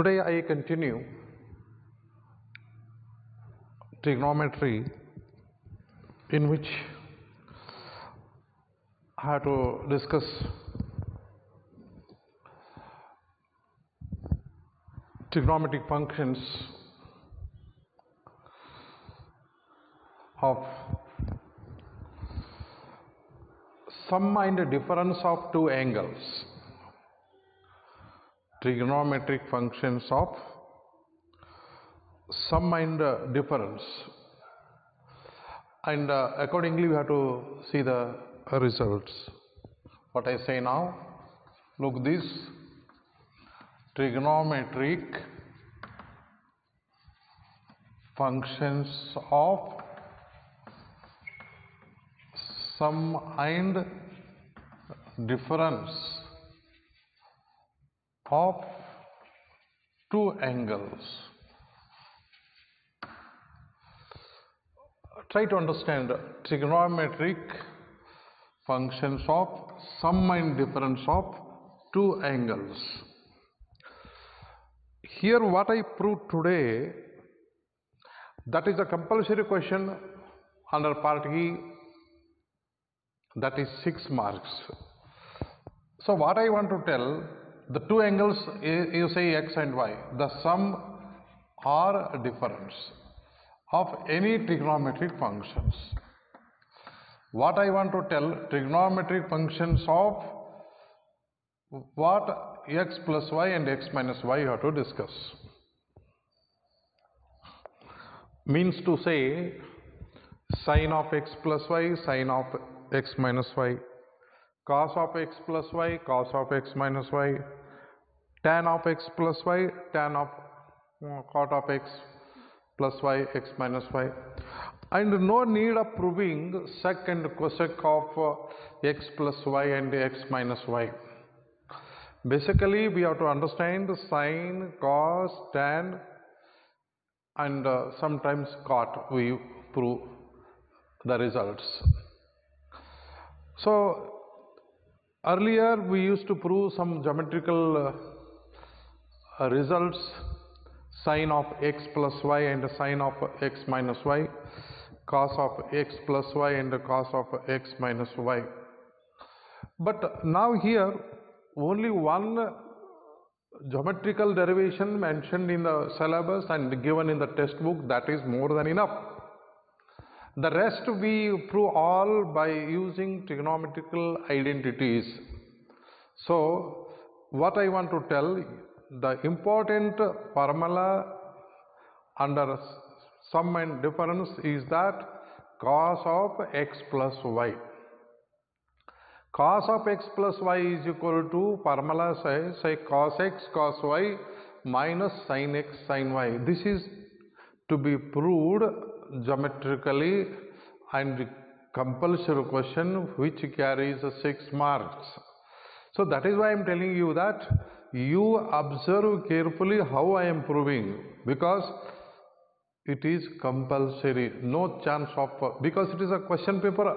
Today I continue trigonometry, in which I have to discuss trigonometric functions of sum and difference of two angles. Trigonometric functions of sum and difference, and accordingly we have to see the results. What I say now, look this: trigonometric functions of sum and difference of two angles. Try to understand trigonometric functions of sum and difference of two angles. Here what I proved today, that is a compulsory question under part E, that is 6 marks. So what I want to tell, the two angles, you say x and y, the sum or difference of any trigonometric functions. What I want to tell, trigonometric functions of what x plus y and x minus y you have to discuss. Means to say sine of x plus y, sine of x minus y, cos of x plus y, cos of x minus y, tan of x plus y, tan of cot of x plus y, x minus y, and no need of proving sec and cosec of x plus y and x minus y. Basically we have to understand sine, cos, tan, and sometimes cot we prove the results. So earlier we used to prove some geometrical results, sine of x plus y and sine of x minus y, cos of x plus y and cos of x minus y. But now here only one geometrical derivation mentioned in the syllabus and given in the textbook, that is more than enough. The rest we prove all by using trigonometrical identities. So what I want to tell, the important formula under sum and difference is that cos of x plus y. Cos of x plus y is equal to, formula say cos x cos y minus sin x sin y. This is to be proved geometrically and compulsory question which carries 6 marks. So that is why I am telling you that you observe carefully how I am proving, because it is compulsory, no chance of, because it is a question paper,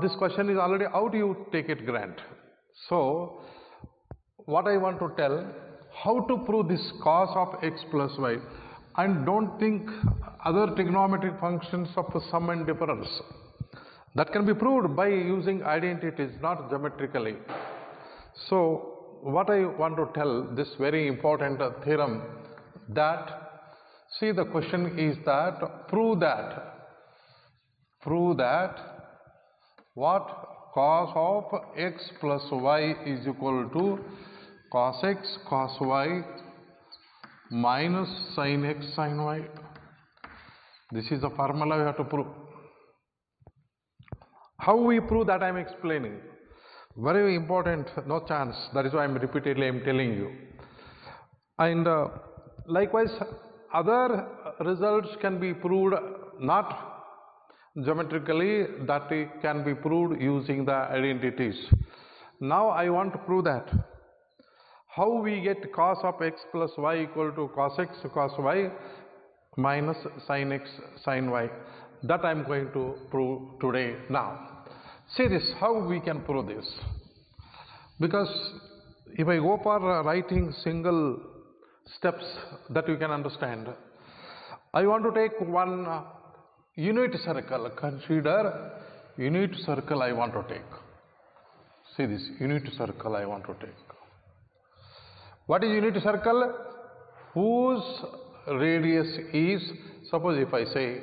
this question is already out, you take it grant. So what I want to tell, how to prove this cos of x plus y, and don't think other trigonometric functions of sum and difference. That can be proved by using identities, not geometrically. So what I want to tell, this very important theorem, that, see, the question is that prove that what cos of x plus y is equal to cos x cos y minus sin x sin y. This is the formula we have to prove. How we prove that I am explaining. Very important, no chance. That is why I am repeatedly telling you. And likewise other results can be proved not geometrically, that it can be proved using the identities. Now I want to prove that. How we get cos of x plus y equal to cos x cos y minus sin x sin y. That I am going to prove today now. See this, how we can prove this. Because if I go for writing single steps that you can understand. I want to take one unit circle. Consider unit circle I want to take. See this unit circle I want to take. What is unit circle? Whose radius is, suppose if I say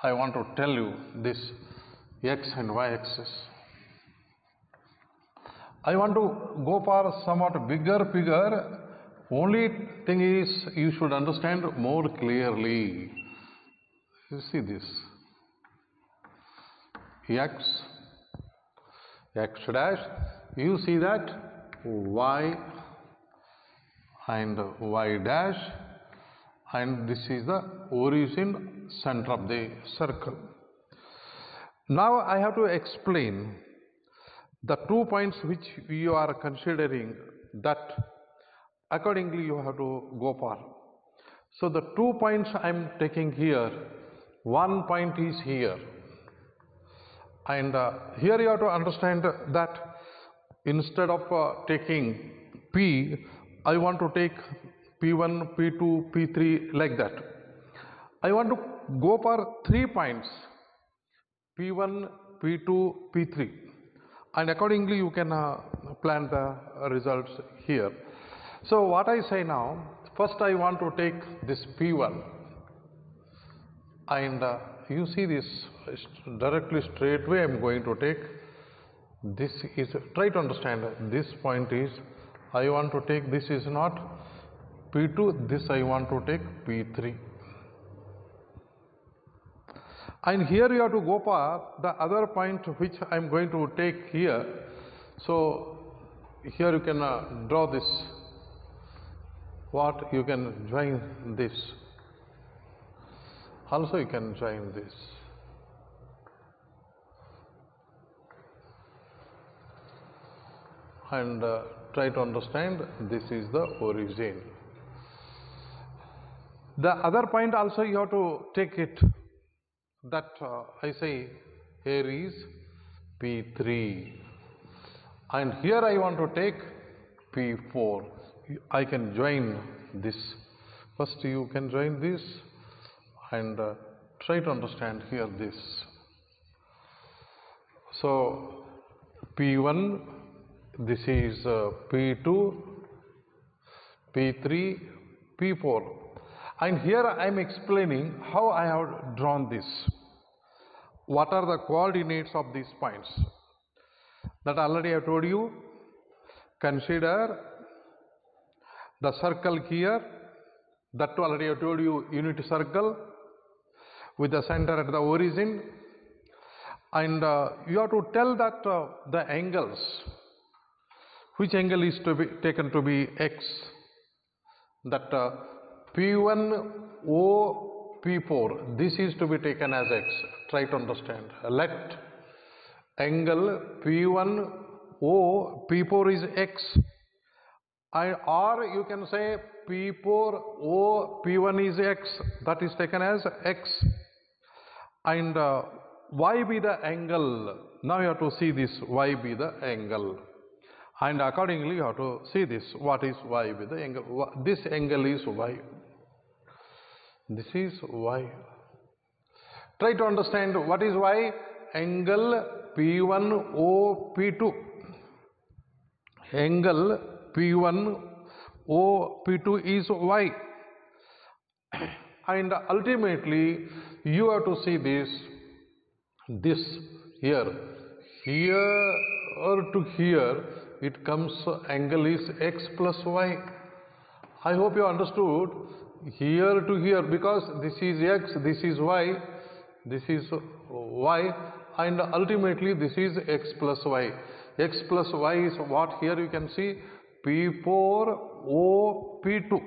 I want to tell you this x and y axis. I want to go for somewhat bigger figure. Only thing is you should understand more clearly. You see this x dash, you see that y and y dash, and this is the origin center of the circle. Now I have to explain the 2 points which you are considering, that accordingly you have to go for. So the 2 points I am taking here, 1 point is here, and here you have to understand that instead of taking P, I want to take P1, P2, P3 like that. I want to go for 3 points, P1, P2, P3, and accordingly you can plan the results here. So what I say now, first I want to take this P1, and you see this directly straight way I am going to take. This is, try to understand, this point is I want to take, this is not P2, this I want to take P3. And here you have to go for the other point which I am going to take here. So here you can draw this, what you can join this, also you can join this. And try to understand, this is the origin. The other point also you have to take it, that I say here is P3, and here I want to take P4. I can join this. First you can join this and try to understand here this. So P1, this is P2, P3, P4, and here I am explaining how I have drawn this. What are the coordinates of these points? That already I have told you. Consider the circle here, that already I have told you, unit circle with the center at the origin, and you have to tell that the angles, which angle is to be taken to be x, that P1 O P4, this is to be taken as x. Try to understand. Let angle P1 O P4 is x, or you can say P4 O P1 is x, that is taken as x, and y be the angle. Now you have to see this, y be the angle, and accordingly you have to see this, what is y be the angle. This angle is y, this is y. Try to understand what is y. Angle P1 O P2, angle P1 O P2 is y, and ultimately you have to see this here to here, it comes, angle is x plus y. I hope you understood. Here to here, because this is x, this is y, this is y, and ultimately this is x plus y. X plus y is what? Here you can see P4 O P2.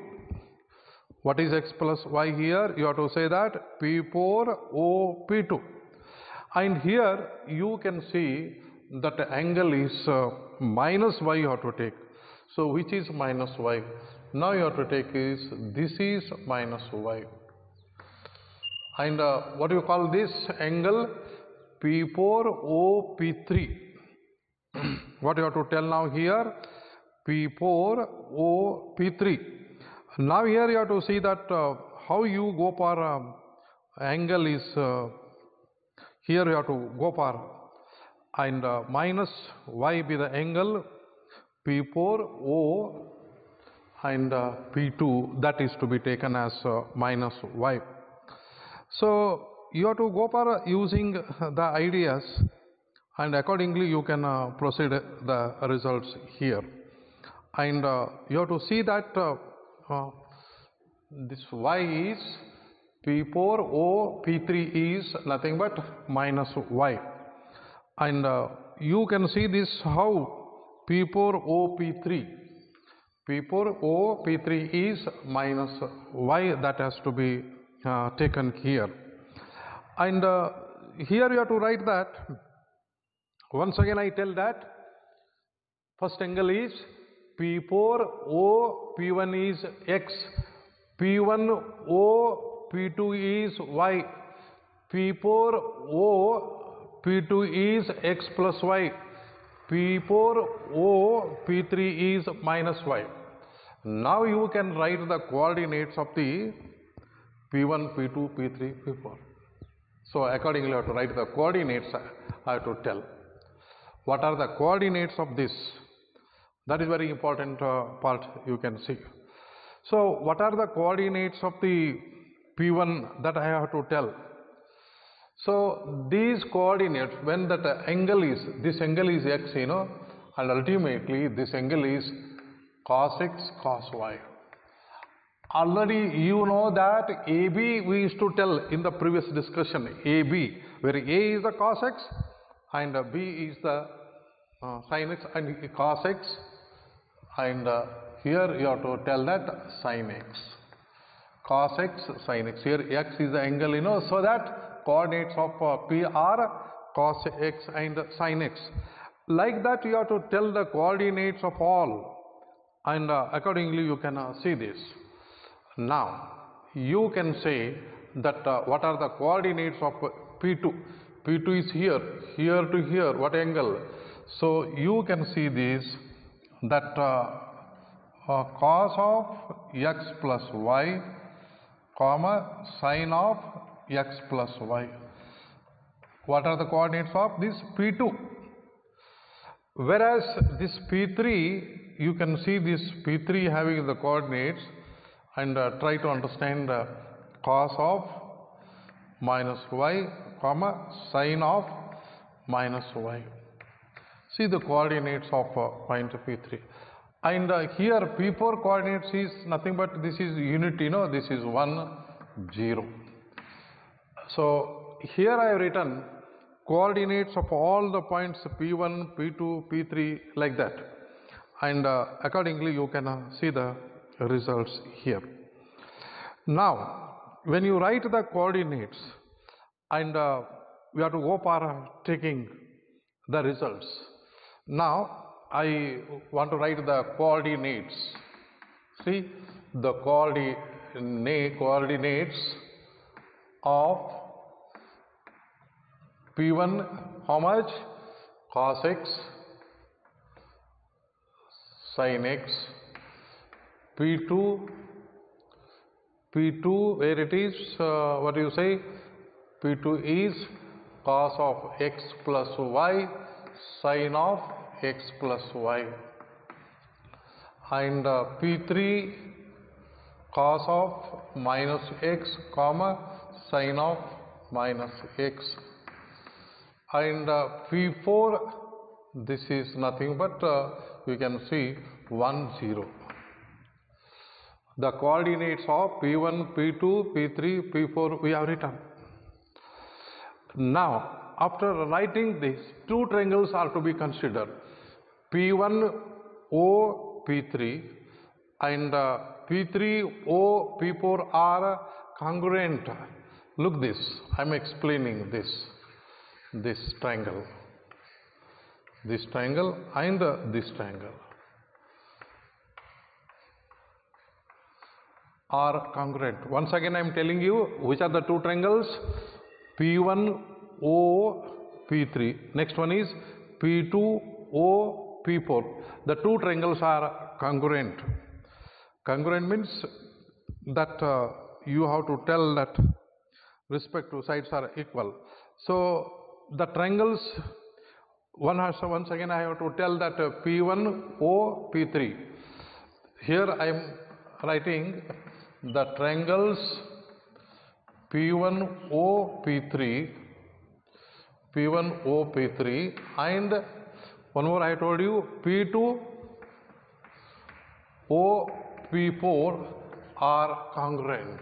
What is x plus y here? You have to say that P4 O P2. And here you can see that the angle is minus y you have to take. So which is minus y? Now you have to take is, this is minus y. And what do you call this angle? P4 O P3. What you have to tell now here? P4 O P3. Now here you have to see that how you go for angle is here you have to go for and minus y be the angle P4 O and P2, that is to be taken as minus y. So you have to go for using the ideas, and accordingly you can proceed the results here. And you have to see that this y is P4 O, P3 is nothing but minus y. And you can see this how P4 O P3, P4 O P3 is minus y, that has to be taken here. And here you have to write that, once again I tell that first angle is P4 O P1 is x, P1 O P2 is y, P4 O P2 is x plus y, P4 O P3 is minus y. Now you can write the coordinates of the P1, P2, P3, P4. So accordingly you have to write the coordinates. I have to tell what are the coordinates of this. That is very important part you can see. So what are the coordinates of the P1 that I have to tell? So these coordinates, when that angle is, this angle is x, and ultimately this angle is cos x cos y. Already you know that AB we used to tell in the previous discussion, AB, where A is the cos x and B is the sin x and cos x, and here you have to tell that sin x, cos x sin x. Here x is the angle, so that coordinates of P are cos x and sin x. Like that you have to tell the coordinates of all, and accordingly you can see this. Now you can say that what are the coordinates of P2? P2 is here, here to here, what angle? So you can see this, that cos of x plus y comma sin of x plus y. What are the coordinates of this P2? Whereas this P3, you can see this P3 having the coordinates, and try to understand cos of minus y comma sin of minus y. See the coordinates of point P3. And here P4 coordinates is nothing but this is unit, this is 1, 0. So here I have written coordinates of all the points P1, P2, P3 like that, and accordingly you can see the results here. Now when you write the coordinates, and we have to go for taking the results. Now I want to write the coordinates. See the coordinates of P1, how much? Cos x sin x. P2 where it is, what do you say? P2 is cos of x plus y sin of x plus y, and P3 cos of minus x comma sin of minus x, and P4, this is nothing but you can see 1, 0. The coordinates of P1, P2, P3, P4 we have written. Now after writing this, two triangles are to be considered, P1 O P3 and P3 O P4 are congruent. Look this, I am explaining this triangle and this triangle are congruent. Once again I am telling you which are the two triangles, P1 O P3, next one is P2 O P4. The two triangles are congruent. Congruent means that you have to tell that respective sides are equal. So the triangles, once again I have to tell that P1O P3. Here I am writing the triangles P1O P3, P1O P3, and one more I told you P2O P4 are congruent.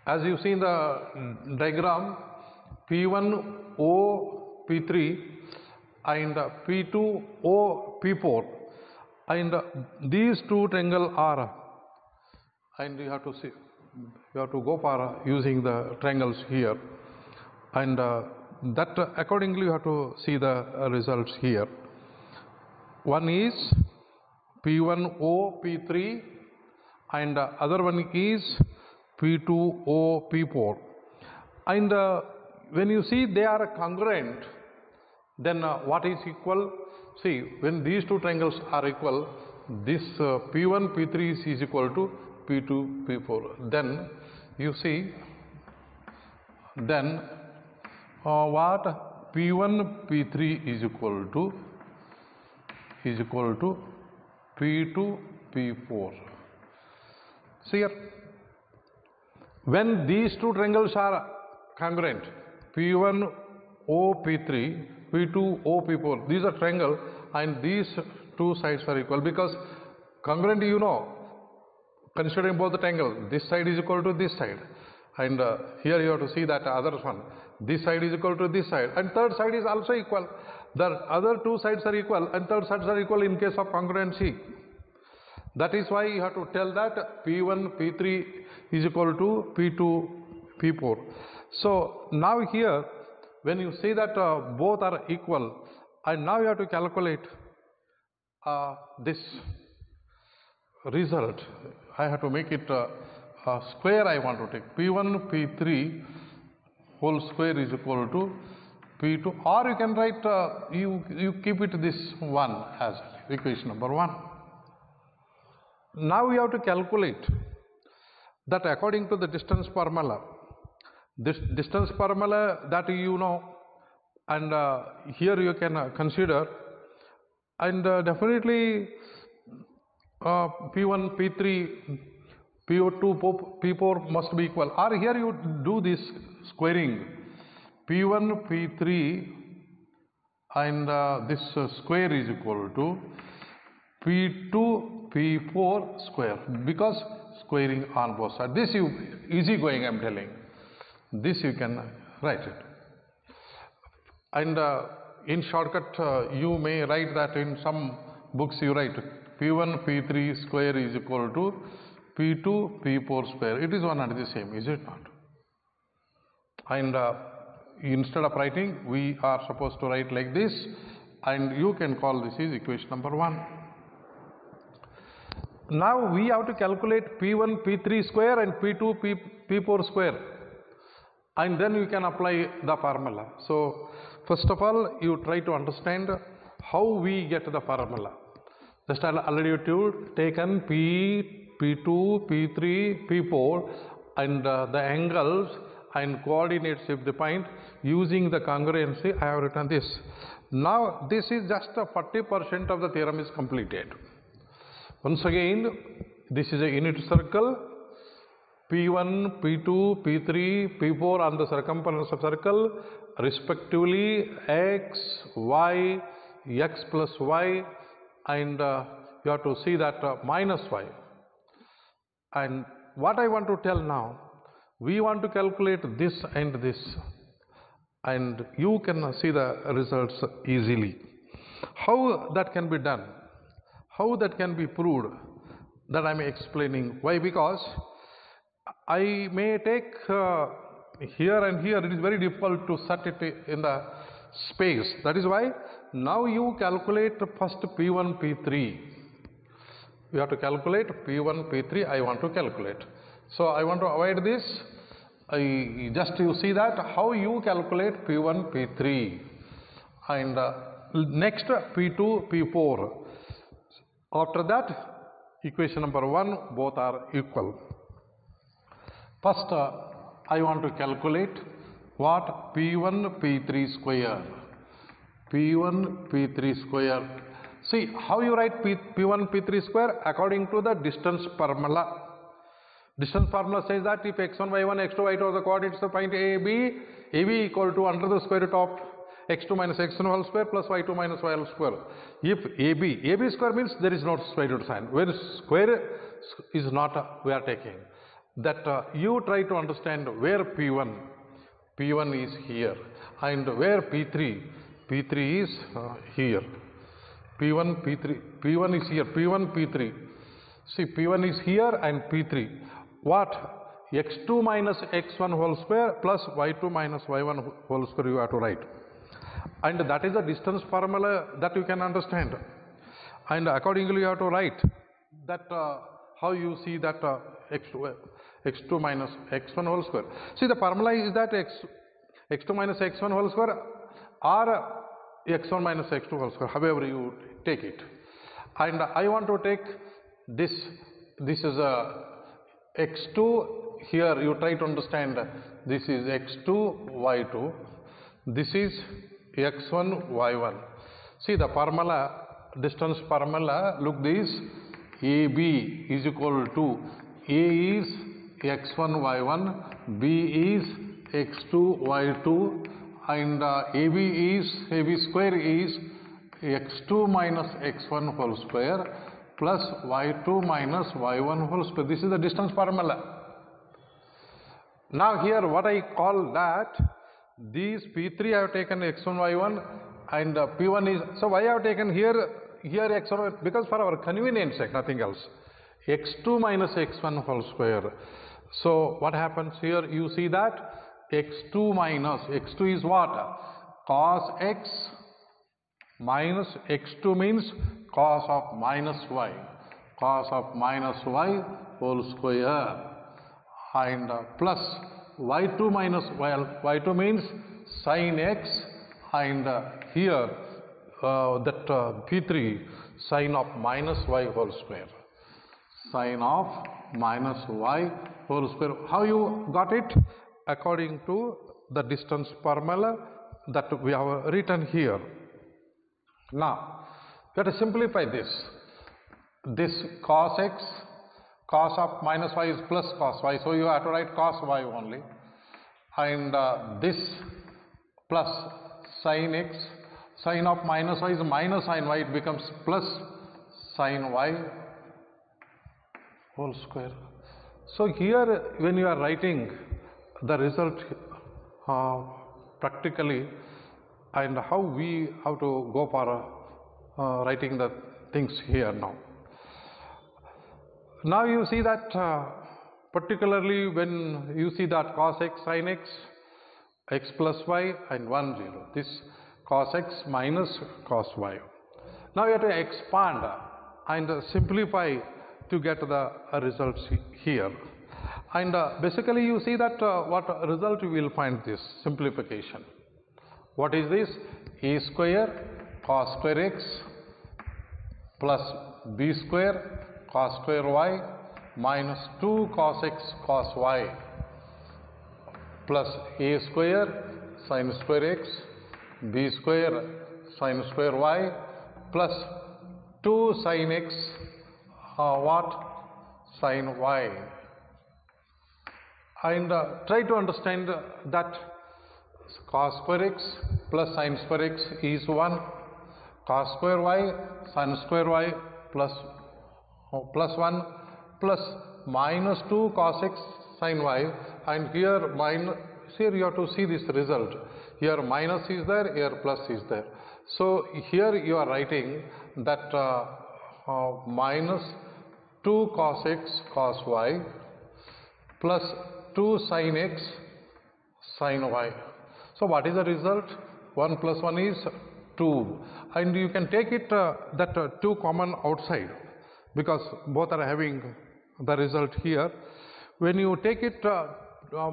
As you see in the diagram, P1O P3 and P2O P4, and these two triangles are, and you have to see, you have to go for using the triangles here, and that accordingly you have to see the results here. One is P1O P3 and other one is P2O P4, and when you see they are congruent, then what is equal? See, when these two triangles are equal, this P1 P3 is equal to P2 P4. Then you see, then what P1 P3 is equal to P2 P4. See here, when these two triangles are congruent, P1 O P3, P2 O P4, these are triangle and these two sides are equal, because congruent, you know, considering both the triangle, this side is equal to this side, and here you have to see that other one, this side is equal to this side, and third side is also equal. The other two sides are equal and third sides are equal in case of congruency. That is why you have to tell that P1 P3 is equal to P2 P4. So now here, when you see that both are equal, and now you have to calculate this result. I have to make it a square. I want to take P1 P3 whole square is equal to P2, or you can write you keep it this one as equation number 1. Now we have to calculate that according to the distance formula. This distance formula that you know, and here you can consider, and definitely P1 P3 P2 P4 must be equal, or here you do this squaring, P1 P3 and this square is equal to P2 P4 square, because squaring on both sides. This you easy going, I am telling. This you can write it, and in shortcut you may write that in some books you write P1 P3 square is equal to P2 P4 square. It is one and the same, is it not? And instead of writing, we are supposed to write like this, and you can call this is equation number 1. Now we have to calculate P1 P3 square and P2 P4 square, and then you can apply the formula. So first of all, you try to understand how we get the formula. Just already told, taken P2, P3, P4 and the angles and coordinates if defined using the congruency. I have written this. Now this is just 40% of the theorem is completed. Once again, this is a unit circle, P1, P2, P3, P4 on the circumference of circle, respectively x, y, x plus y, and you have to see that minus y. And what I want to tell now, we want to calculate this and this, and you can see the results easily. How that can be done, how that can be proved, that I am explaining. Why? Because I may take here and here, it is very difficult to set it in the space. That is why now you calculate first P1 P3. You have to calculate P1 P3. I want to calculate. So I want to avoid this. Just you see that how you calculate P1 P3 and next P2 P4. After that, equation number 1, both are equal. First, I want to calculate what P1 P3 square. P1 P3 square. See how you write P1 P3 square according to the distance formula. Distance formula says that if x1 y1 x2 y2 are the coordinates of point AB equal to under the square root of x2 minus x1 whole square plus y2 minus y whole square. If AB square means there is no square root sign, where square is not we are taking. That you try to understand where P1 is here and where P3 is here. P1 is here, P1 P3. See, P1 is here and P3. What? x2 minus x1 whole square plus y2 minus y1 whole square you have to write. And that is the distance formula that you can understand. And accordingly you have to write that how you see that x2 minus x1 whole square. See, the formula is that x2 minus x1 whole square or x1 minus x2 whole square, however you take it. And I want to take this is a x2, here you try to understand this is x2 y2, this is x1 y1. See the formula, distance formula, look this, AB is equal to A is x1 y1, B is x2 y2, and AB square is x2 minus x1 whole square plus y2 minus y1 whole square. This is the distance formula. Now here what I call that, these P3 I have taken x1 y1 and P1 is, so why I have taken here x1, because for our convenience sake, nothing else, x2 minus x1 whole square. So what happens here, you see that x2 minus, x2 is what? Cos x minus x2 means cos of minus y whole square, and plus y2 minus y2 means sin x, and here that P3 sin of minus y whole square, sin of minus y whole square. How you got it? According to the distance formula that we have written here. Now, we have to simplify this. This cos x, cos of minus y is plus cos y, so you have to write cos y only. And this plus sin x, sin of minus y is minus sin y, it becomes plus sin y whole square. So here when you are writing the result practically, and how we have to go for writing the things here now. Now you see that particularly when you see that cos x sin x, x plus y and 1 0, this cos x minus cos y. Now you have to expand and simplify to get the results here. And basically you see that what result you will find this simplification. What is this? A square cos square x plus b square cos square y minus 2 cos x cos y plus a square sin square x, b square sin square y plus 2 sin x sin y. And try to understand that cos square x plus sin square x is 1, cos square y sin square y plus 1 plus minus 2 cos x sin y, and here here you have to see this result. Here minus is there, here plus is there. So here you are writing that minus 2 cos x cos y plus 2 sin x sin y. So what is the result? 1 plus 1 is 2, and you can take it that 2 common outside, because both are having the result here. When you take it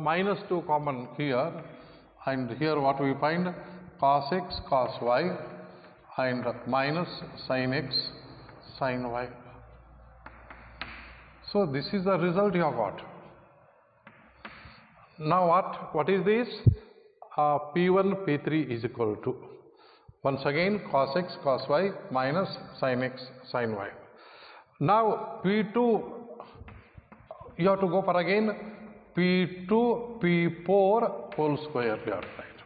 minus 2 common here, and here what we find? Cos x cos y and minus sin x sin y. So this is the result you have got. Now what is this? P1 P3 is equal to, once again, cos x cos y minus sin x sin y. Now P2, you have to go for again P2 P4 whole square, you have to write.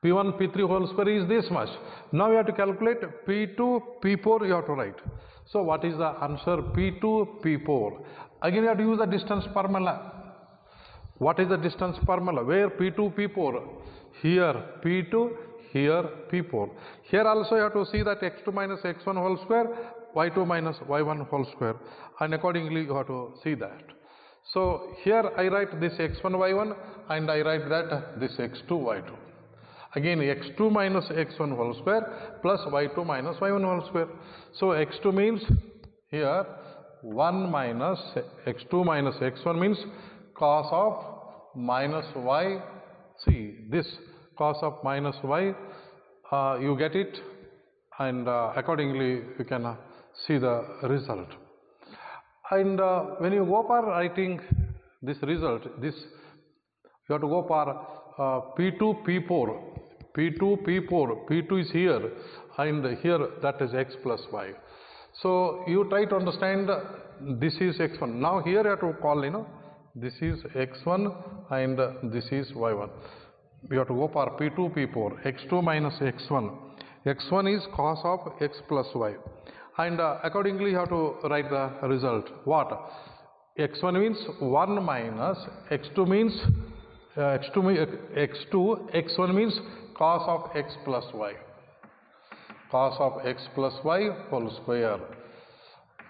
P1 P3 whole square is this much. Now you have to calculate P2 P4, you have to write. So what is the answer? P2 P4. Again you have to use the distance formula. What is the distance formula? Where P2 P4? Here P2, here P4. Here also you have to see that x2 minus x1 whole square, y2 minus y1 whole square, and accordingly you have to see that. So here I write this x1 y1 and I write that this x2 y2. Again x2 minus x1 whole square plus y2 minus y1 whole square. So x2 means here 1 minus x2 minus x1 means cos of minus y. See this cos of minus y, you get it, and accordingly you can see the result. And when you go for writing this result, this you have to go for P2 P4. P2 P4, P2 is here and here that is x plus y. So you try to understand this is x1. Now here you have to call, this is x1 and this is y1. You have to go for P2 P4, x2 minus x1. x1 is cos of x plus y, and accordingly you have to write the result. What? x1 means 1 minus x2 means x1 means cos of x plus y, cos of x plus y whole square,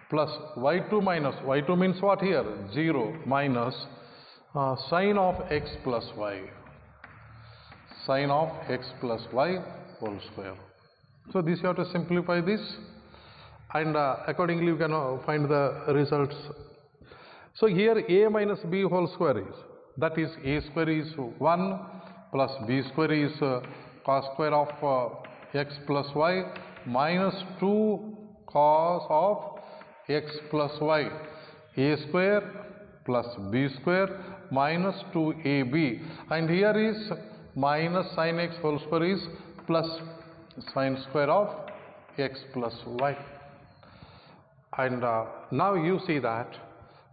plus y2 minus, y2 means what here? 0 minus sin of x plus y, sin of x plus y whole square. So this you have to simplify this, and accordingly you can find the results. So here a minus b whole square is, that is a square is 1 plus b square is cos square of x plus y minus 2 cos of x plus y, a square plus b square minus 2ab, and here is minus sin x whole square is plus sin square of x plus y. And now you see that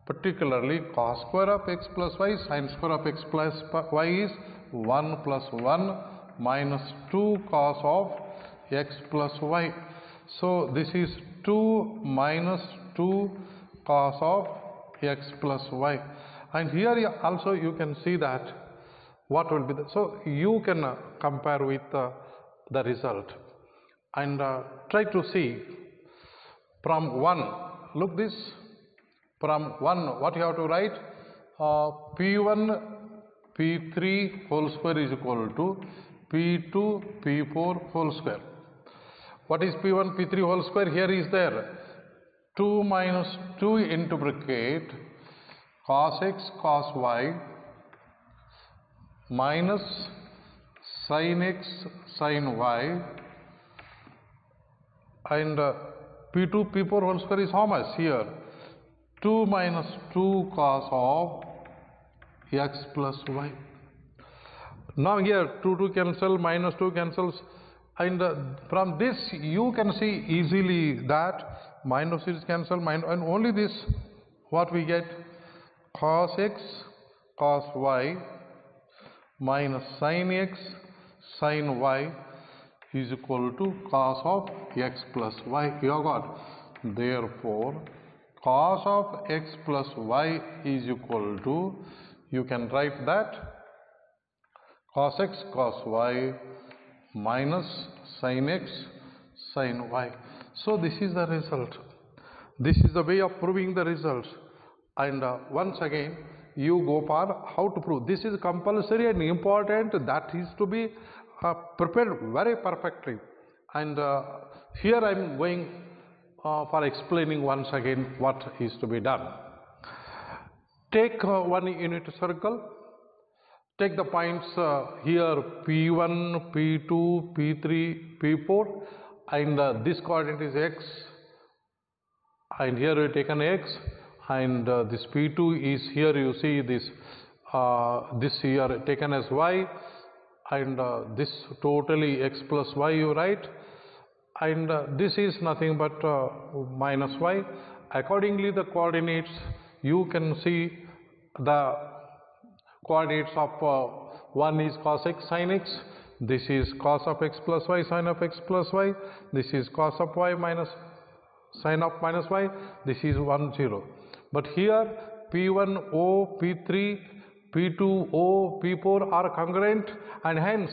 particularly cos square of x plus y, sin square of x plus y is 1 plus 1 minus 2 cos of x plus y. So this is 2 minus 2 cos of x plus y, and here also you can see that what will be the, so you can compare with the result and try to see from 1. Look this, from 1 what you have to write? P1 P3 whole square is equal to P2 P4 whole square. What is P1 P3 whole square? Here is there 2 minus 2 into bracket cos x cos y minus sin x sin y, and P2 P4 whole square is how much here? 2 minus 2 cos of x plus y. Now here 2 cancel, minus 2 cancels, and from this you can see easily that minus is cancelled, and only this what we get, cos x cos y minus sin x sin y is equal to cos of x plus y. You have got, therefore cos of x plus y is equal to, you can write that cos x cos y minus sin x sin y. So this is the result. This is the way of proving the results, and once again you go for how to prove. This is compulsory and important, that is to be prepared very perfectly, and here I am going for explaining once again what is to be done. Take one unit circle, take the points here P1, P2, P3, P4, and this coordinate is x, and here we taken x, and this P2 is here, you see this here taken as y, and this totally x plus y you write, and this is nothing but minus y. Accordingly, the coordinates, you can see the coordinates of one is cos x sin x, this is cos of x plus y sin of x plus y, this is cos of y minus sin of minus y, this is 1 0. But here P1 O, P3, P2 O, P4 are congruent, and hence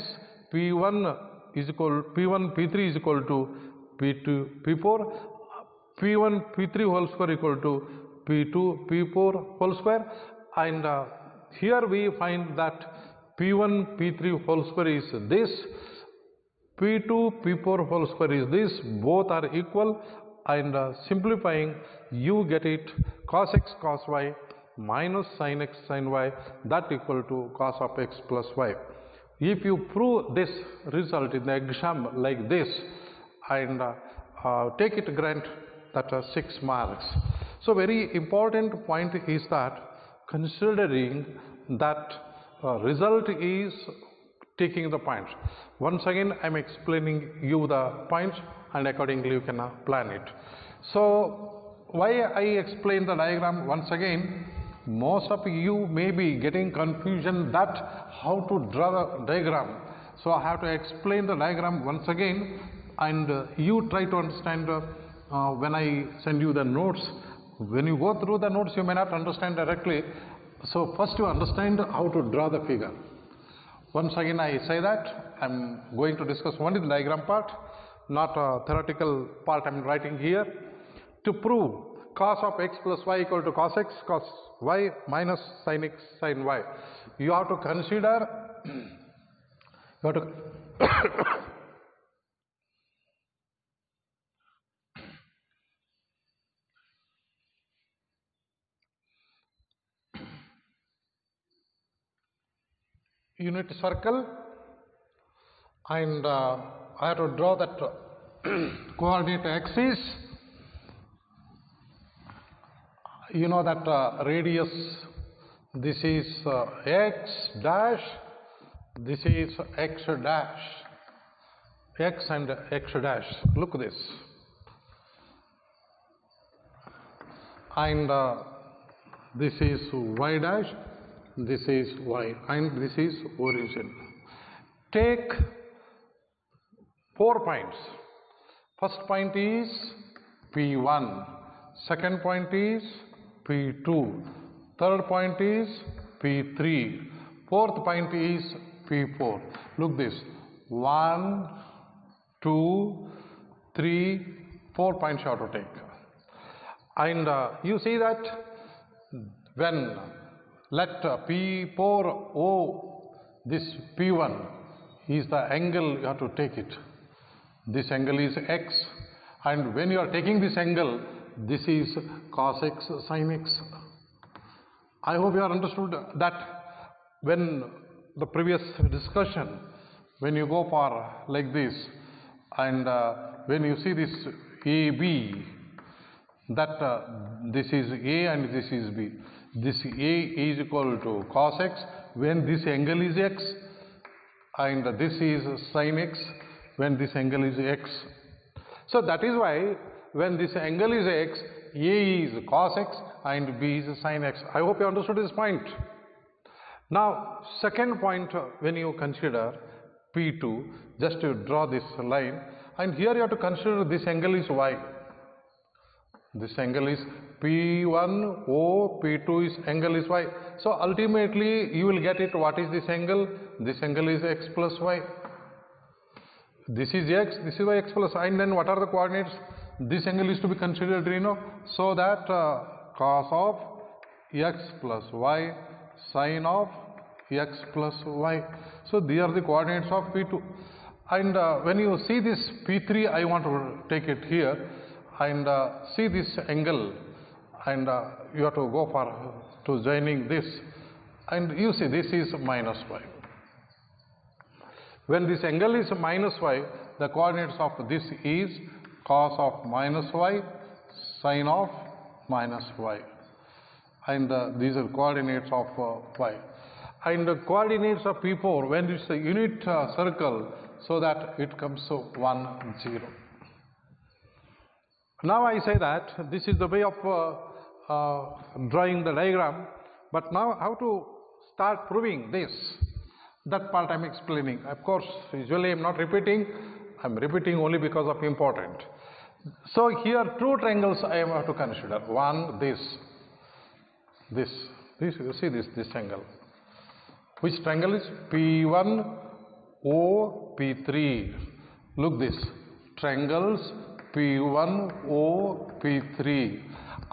P1 is equal P1 P3 is equal to P2 P4, P1 P3 whole square equal to P2 P4 whole square, and here we find that P1 P3 whole square is this, P2 P4 whole square is this, both are equal, and simplifying you get it cos x cos y minus sin x sin y, that equal to cos of x plus y. If you prove this result in the exam like this, and take it grant that 6 marks. So very important point is that considering that result is taking the points. Once again I am explaining you the points, and accordingly you can plan it. So why I explain the diagram once again, most of you may be getting confusion that how to draw the diagram. So I have to explain the diagram once again, and you try to understand when I send you the notes. When you go through the notes you may not understand directly, so first you understand how to draw the figure. Once again I say that I am going to discuss only the diagram part, not a theoretical part I am writing here. To prove cos of x plus y equal to cos x cos y minus sin x sin y, you have to consider unit circle, and I have to draw that coordinate axis. You know that radius, this is x dash, this is x dash, x and x dash, look this, and this is y dash, this is y, and this is origin. Take 4 points. First point is P1, second point is P2, third point is P3, fourth point is P4. Look this, 1, 2, 3, 4 points you have to take. And you see that when let P4O, this P1 is the angle, you have to take it. This angle is x, and when you are taking this angle, this is cos x sin x. I hope you have understood that when the previous discussion, when you go for like this, and when you see this AB, that this is A and this is B. This A is equal to cos x when this angle is x, and this is sin x when this angle is x. So that is why when this angle is x, A is cos x and B is sin x. I hope you understood this point. Now second point, when you consider P2, just to draw this line, and here you have to consider this angle is y. This angle is P1 O, P2 is angle is y. So ultimately you will get it, what is this angle? This angle is x plus y. This is x, this is y, x plus y, and then what are the coordinates? This angle is to be considered, you know, so that cos of x plus y, sin of x plus y. So these are the coordinates of P2. And when you see this P3, I want to take it here, and see this angle, and you have to go for to joining this, and you see this is minus y. When this angle is minus y, the coordinates of this is cos of minus y, sine of minus y, and these are coordinates of y. And the coordinates of P4 when it's a unit circle, so that it comes to 1, 0. Now I say that this is the way of drawing the diagram, but now how to start proving this, that part I am explaining. Of course, usually I am not repeating, I am repeating only because of important. So here two triangles I have to consider. One, this, you see this angle. Which triangle is P1, O, P3. Look this, triangles P1, O, P3.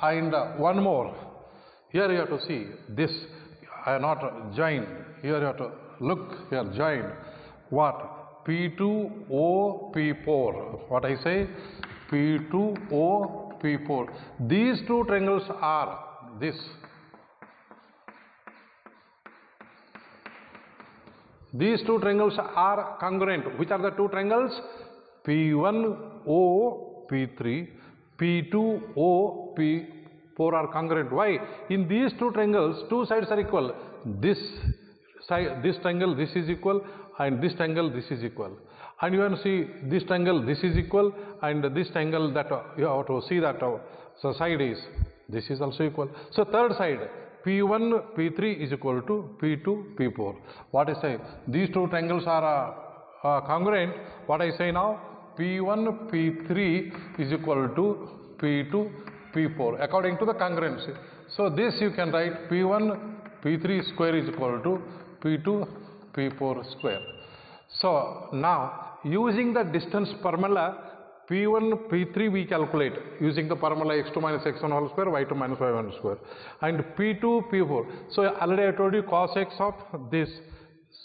And one more, here you have to see this, I have not joined, here you have to look, here joined. What? P2, O, P4. What I say? P2, O, P4. These two triangles are this. These two triangles are congruent. Which are the two triangles? P1, O, P3, P2, O, P4 are congruent. Why? In these two triangles, two sides are equal. This side, this triangle, this is equal, and this triangle, this is equal. And you can see this triangle, this is equal, and this triangle that you have to see that the side is, this is also equal. So third side, P1, P3 is equal to P2, P4. What I say? These two triangles are congruent. What I say now? P1, P3 is equal to P2, P4 according to the congruency. So this you can write P1, P3 square is equal to P2, P4 square. So now using the distance formula, P1, P3 we calculate using the formula x2 minus x1 whole square, y2 minus y1 square, and P2, P4. So already I told you cos x of this,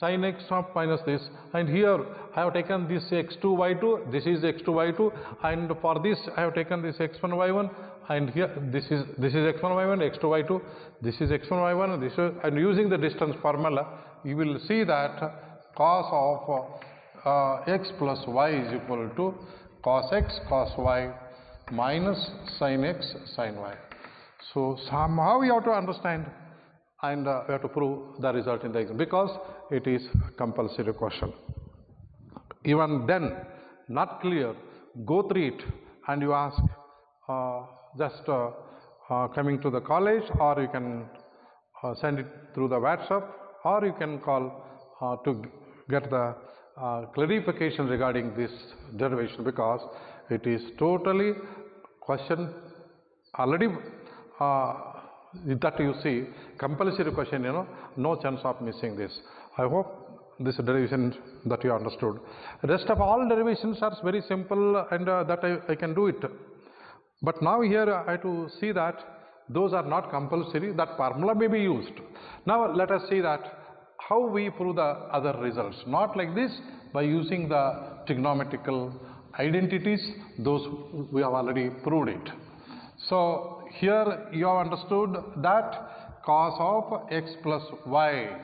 sin x of minus this, and here I have taken this x2, y2, this is x2, y2, and for this I have taken this x1, y1, and here this is x1, y1, x2, y2, this is x1, y1, this is, and using the distance formula, you will see that cos of x plus y is equal to cos x cos y minus sin x sin y. So somehow you have to understand, and you have to prove the result in the exam, because it is compulsory question. Even then not clear, go through it and you ask just coming to the college, or you can send it through the WhatsApp, or you can call to get the clarification regarding this derivation, because it is totally question already that you see compulsory question, no chance of missing this. I hope this derivation that you understood. Rest of all derivations are very simple, and that I can do it. But now here I have to see that those are not compulsory, that formula may be used. Now let us see that how we prove the other results, not like this, by using the trigonometrical identities, those we have already proved it. So here you have understood that cos of x plus y.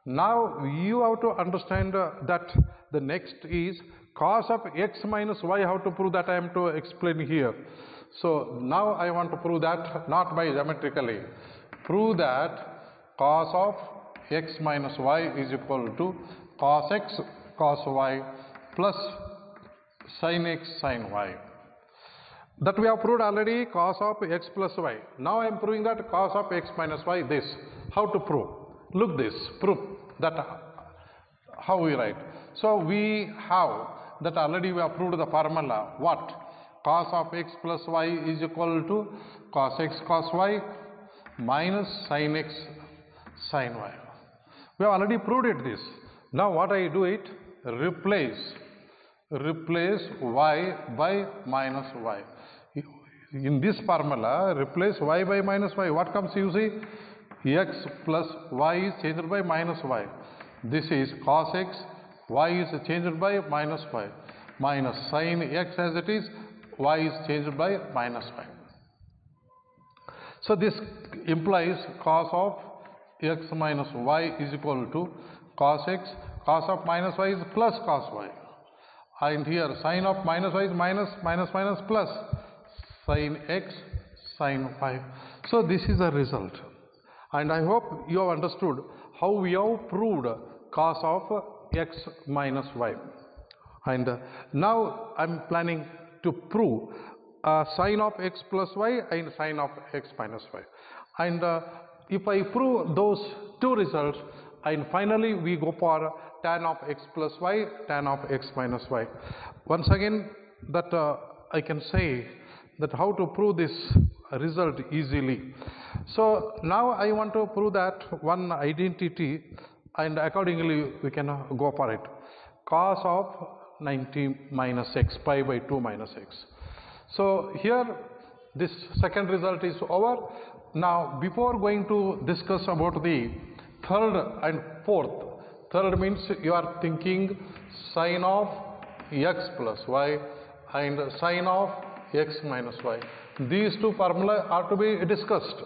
Now you have to understand that the next is cos of x minus y. How to prove that I am to explain here. So now I want to prove that not by geometrically. Prove that cos of x minus y is equal to cos x cos y plus sin x sin y. That we have proved already, cos of x plus y. Now I am proving that cos of x minus y, this. How to prove? Look this, proof that how we write. So we have that already we have proved the formula. What? Cos of x plus y is equal to cos x cos y minus sin x sin y. We have already proved it this. Now what I do it? Replace y by minus y. In this formula, replace y by minus y. What comes, you see? X plus y is changed by minus y. This is cos x, y is changed by minus y. Minus sin x as it is, y is changed by minus y. So this implies cos of x minus y is equal to cos x, cos of minus y is plus cos y. and here sine of minus y is minus, minus, minus, plus sin x sin y. So this is the result, and I hope you have understood how we have proved cos of x minus y. And now I am planning to prove sine of x plus y and sine of x minus y. And if I prove those two results, and finally we go for tan of x plus y, tan of x minus y. Once again, that I can say that how to prove this result easily. So now I want to prove that one identity, and accordingly we can go for it. Cos of 90 minus x, pi by 2 minus x. So here this second result is over. Now before going to discuss about the third and fourth, third means you are thinking sine of x plus y and sine of x minus y. These two formula are to be discussed.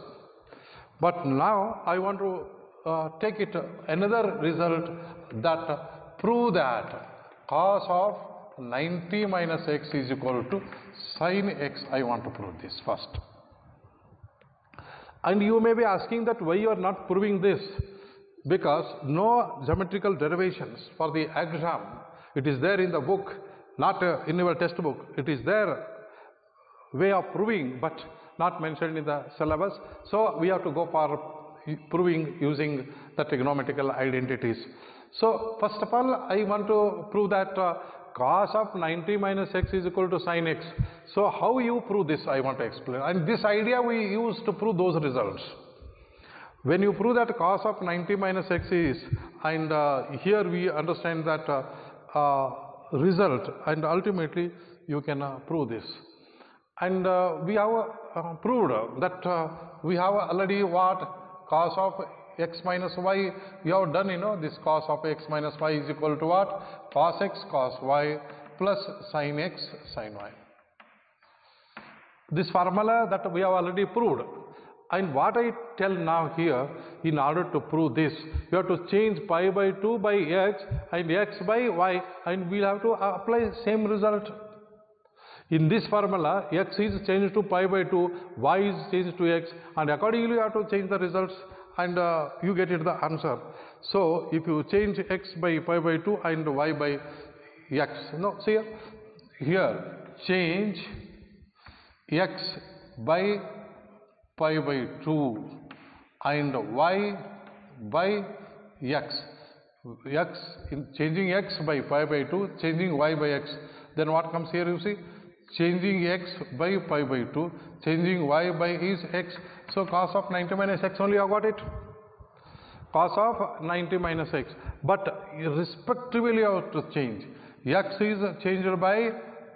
But now I want to take it another result that prove that cos of 90 minus x is equal to sin x. I want to prove this first. And you may be asking that why you are not proving this, because no geometrical derivations for the exam. It is there in the book, not in your textbook. It is there way of proving, but not mentioned in the syllabus. So we have to go for proving using the trigonometrical identities. So first of all, I want to prove that cos of 90 minus x is equal to sin x. So how you prove this, I want to explain. And this idea we use to prove those results. When you prove that cos of 90 minus x is, and here we understand that result, and ultimately you can prove this. And we have proved that we have already what cos of x minus y, we have done, this cos of x minus y is equal to what? Cos x cos y plus sin x sin y. This formula that we have already proved. And what I tell now here, in order to prove this, you have to change pi by 2 by x and x by y, and we'll have to apply same result. In this formula, x is changed to pi by 2, y is changed to x, and accordingly you have to change the results, and you get it the answer. So if you change x by pi by 2 and y by x, see here change x by pi by 2 and y by x. Changing x by pi by 2, changing y by x. Then what comes here, you see? Changing x by pi by 2, changing y by is x. So cos of 90 minus x only, I got it. Cos of 90 minus x. But respectively you have to change. X is changed by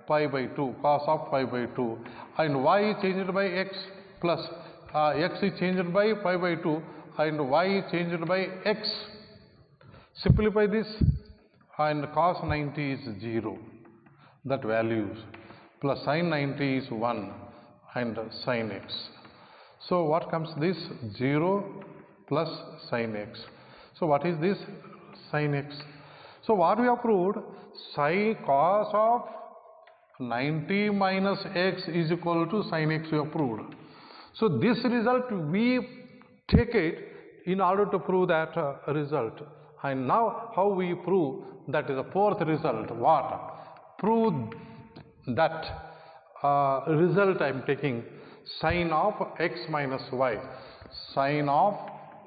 pi by 2, cos of pi by 2, and y is changed by x plus x is changed by pi by 2 and y is changed by x. Simplify this, and cos 90 is 0, that values, plus sin 90 is 1 and sin x. So what comes this? 0 plus sin x. So what is this? Sin x. So what we have proved? Sin cos of 90 minus x is equal to sin x we have proved. So this result we take it in order to prove that result. And now how we prove that is the fourth result? What? Prove that result I am taking sine of x minus y, sine of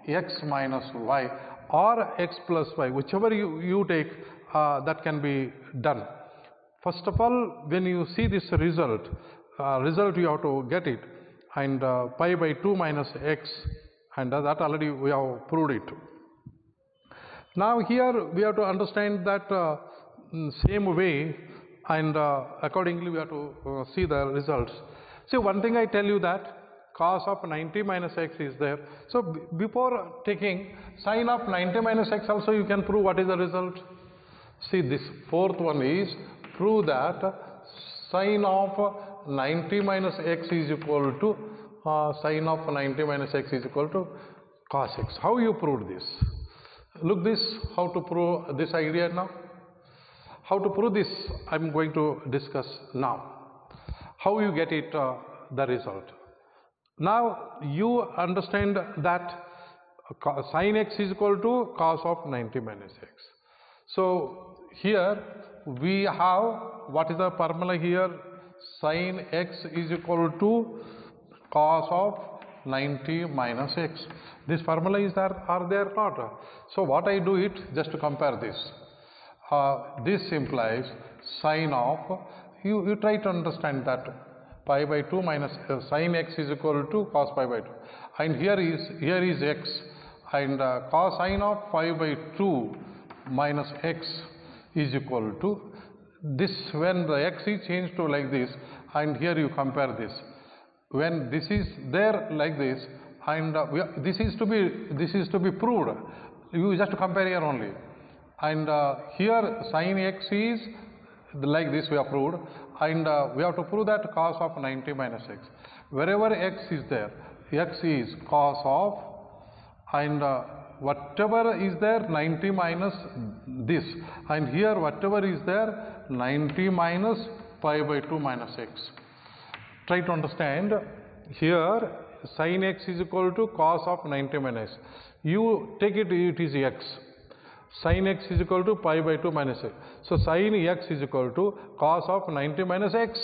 x minus y or x plus y, whichever you take, that can be done. First of all, when you see this result, you have to get it, and pi by 2 minus x, and that already we have proved it. Now here we have to understand that same way, and accordingly we have to see the results. See, one thing I tell you that cos of 90 minus x is there. So before taking sine of 90 minus x also, you can prove what is the result. See, this fourth one is prove that sine of 90 minus x is equal to sine of 90 minus x is equal to cos x. How you prove this? Look this, how to prove this idea now. How to prove this I am going to discuss now. How you get it the result. Now you understand that sin x is equal to cos of 90 minus x. So here we have, what is the formula here? Sin x is equal to cos of 90 minus x. This formula is there or there not? So what I do it, just to compare this. This implies sin of, you try to understand that pi by 2 minus sin x is equal to cos pi by 2, and here is x, and cosine of pi by 2 minus x is equal to this. When the x is changed to like this, and here you compare this, when this is there like this, and this is to be proved, you just compare here only, and here sin x is like this we have proved, and we have to prove that cos of 90 minus x. Wherever x is there, x is cos of, and whatever is there 90 minus this, and here whatever is there 90 minus pi by 2 minus x. Try to understand here, sin x is equal to cos of 90 minus x. You take it, it is x. Sin x is equal to pi by 2 minus x. So sin x is equal to cos of 90 minus x.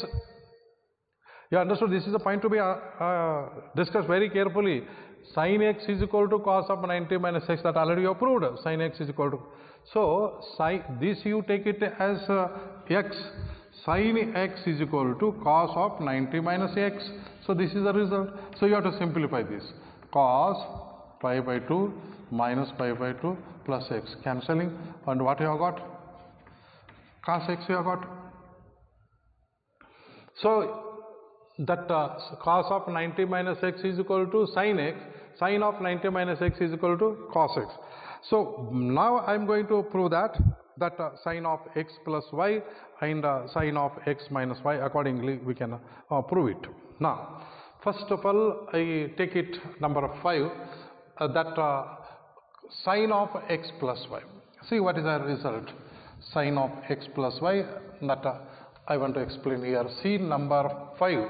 You understood? This is a point to be discussed very carefully. Sin x is equal to cos of 90 minus x, that already you proved. Sin x is equal to, so this you take it as x. Sin x is equal to cos of 90 minus x. So this is the result. So you have to simplify this. Cos pi by 2 minus pi by 2 plus x, cancelling, and what you have got? Cos x you have got. So that cos of 90 minus x is equal to sin x, sin of 90 minus x is equal to cos x. So now I am going to prove that sin of x plus y and sin of x minus y, accordingly we can prove it. Now first of all I take it number 5, that sin of x plus y. See what is the result? Sin of x plus y, that I want to explain here. See number 5.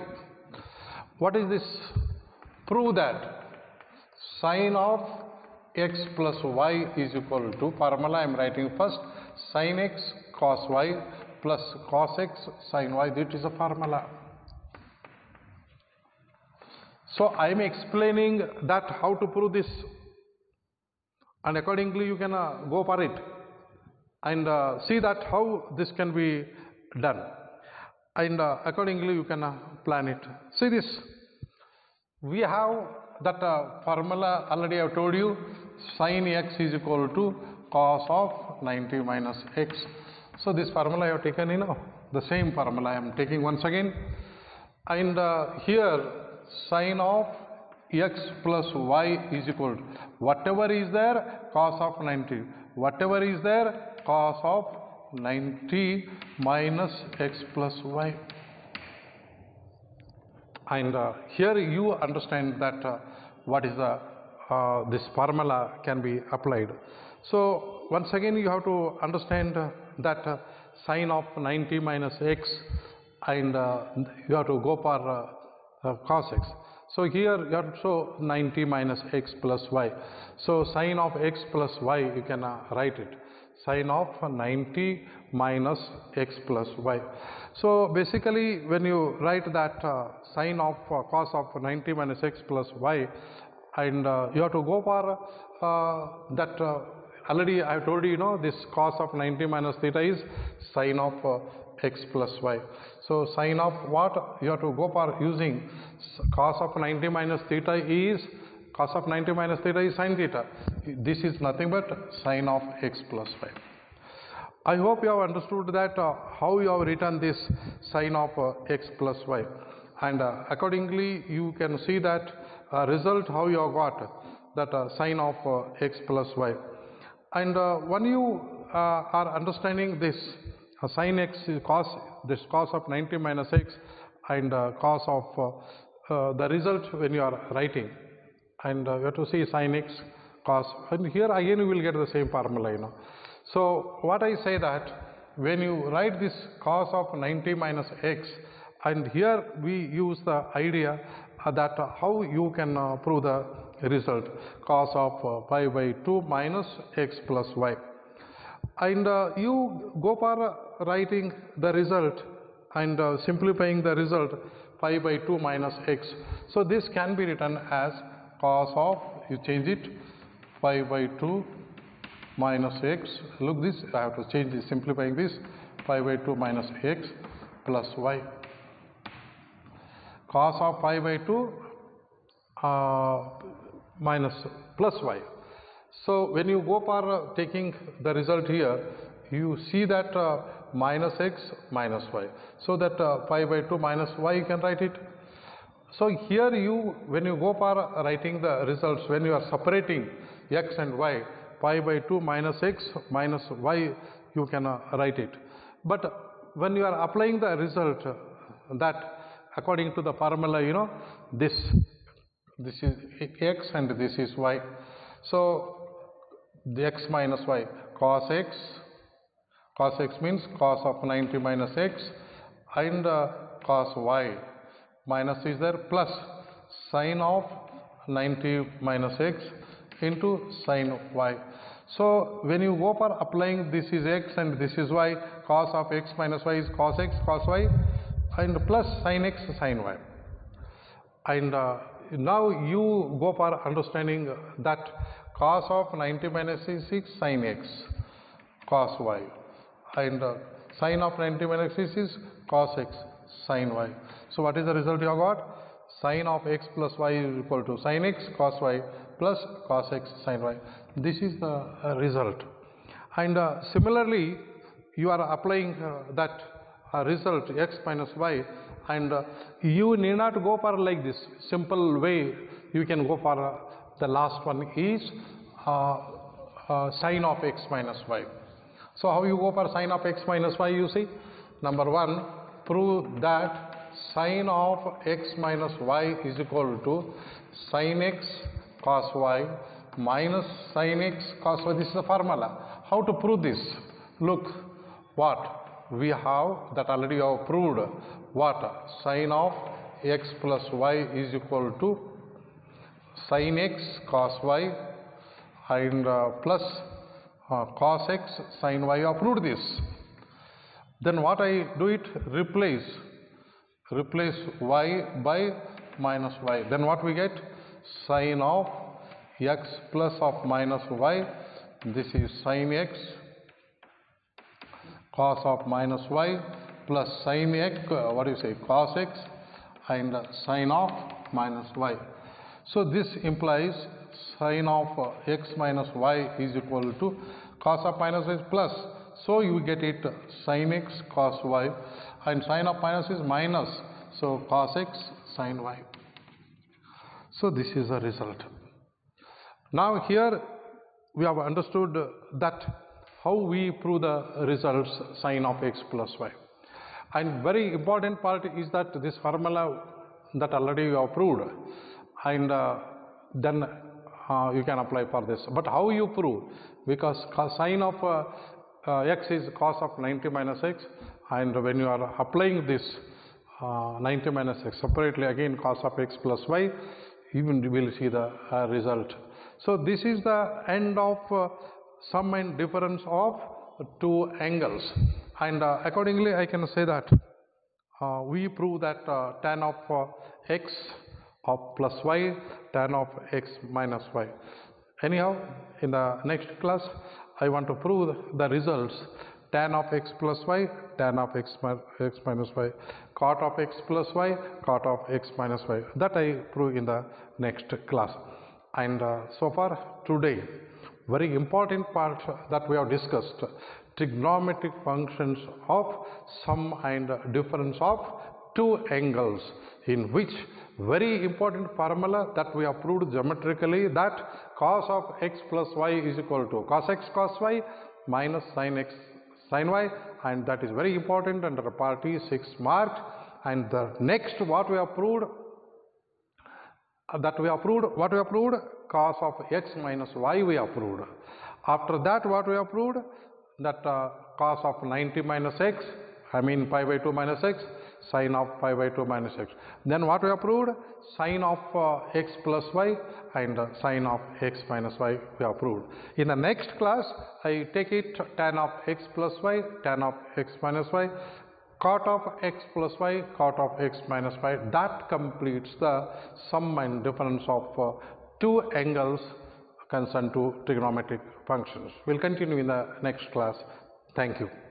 What is this? Prove that sin of x plus y is equal to, formula I am writing first, sin x cos y plus cos x sin y. That is a formula. So I am explaining that how to prove this, and accordingly you can go for it and see that how this can be done, and accordingly you can plan it. See this, we have that formula already I have told you, sin x is equal to cos of 90 minus x. So this formula I have taken, the same formula I am taking once again, and here sin of x plus y is equal to whatever is there cos of 90, whatever is there cos of 90 minus x plus y, and here you understand that what is the this formula can be applied. So once again you have to understand that sin of 90 minus x, and you have to go for cos x. So here you have to show 90 minus x plus y. So sin of x plus y you can write it, sin of 90 minus x plus y. So basically when you write that sin of cos of 90 minus x plus y, and you have to go for that already I have told you, this cos of 90 minus theta is sin of x plus y. So sin of what? You have to go for using cos of 90 minus theta is, cos of 90 minus theta is sin theta. This is nothing but sin of x plus y. I hope you have understood that how you have written this sin of x plus y, and accordingly you can see that result how you have got that sin of x plus y. And when you are understanding this sin x cos, this cos of 90 minus x, and cos of the result when you are writing, and you have to see sin x cos, and here again you will get the same formula. So what I say that when you write this cos of 90 minus x, and here we use the idea that how you can prove the result cos of pi by 2 minus x plus y, and you go for writing the result and simplifying the result pi by 2 minus x. So this can be written as cos of, you change it, pi by 2 minus x, look this, I have to change this, simplifying this, pi by 2 minus x plus y, cos of pi by 2 minus plus y. So when you go for taking the result here, you see that minus x minus y, so that pi by 2 minus y you can write it. So here you, when you go for writing the results, when you are separating x and y, pi by 2 minus x minus y you can write it. But when you are applying the result, that according to the formula, you know, this is x and this is y. So the x minus y, cos x means cos of 90 minus x, and cos y, minus is there, plus sine of 90 minus x into sine y. So when you go for applying, this is x and this is y, cos of x minus y is cos x cos y, and plus sine x sine y. And now you go for understanding that cos of 90 minus x is sine x cos y, and sine of 90 minus x is cos x sine y. So what is the result you have got? Sine of x plus y is equal to sine x cos y plus cos x sine y. This is the result. And similarly, you are applying that result x minus y, and you need not go for like this simple way. You can go for the last one is sine of x minus y. So how you go for sine of x minus y? You see, number one, prove that sine of x minus y is equal to sine x cos y minus sine x cos y. This is the formula. How to prove this? Look what we have, that already you have proved. What? Sine of x plus y is equal to sine x cos y and plus cos x sine y. You have proved this. Then what I do it? Replace y by minus y. Then what we get? Sine of x plus of minus y. This is sine x cos of minus y plus sine x, what do you say, cos x and sine of minus y. So this implies sine of x minus y is equal to cos of minus y plus. So you get it sine x cos y, and sine of minus is minus, so cos x sine y. So this is the result. Now here we have understood that how we prove the results sine of x plus y. And very important part is that this formula that already you have proved, and then you can apply for this. But how you prove? Because sine of x is cos of 90 minus x, and when you are applying this 90 minus x separately, again cos of x plus y, even we will see the result. So this is the end of sum and difference of two angles, and accordingly I can say that we prove that tan of x of plus y, tan of x minus y. Anyhow, in the next class I want to prove the results tan of x plus y, tan of x minus y, cot of x plus y, cot of x minus y. That I prove in the next class. And so far today, very important part that we have discussed, trigonometric functions of sum and difference of two angles, in which very important formula that we have proved geometrically, that cos of x plus y is equal to cos x cos y minus sin x sin y, and that is very important under part E 6 marked. And the next what we have proved, cos of x minus y we have proved. After that what we have proved, that cos of 90 minus x, I mean pi by 2 minus x, sine of pi by 2 minus x. Then what we have proved? Sine of x plus y and sine of x minus y we have proved. In the next class, I take it tan of x plus y, tan of x minus y, cot of x plus y, cot of x minus y. That completes the sum and difference of two angles concerned to trigonometric functions. We'll continue in the next class. Thank you.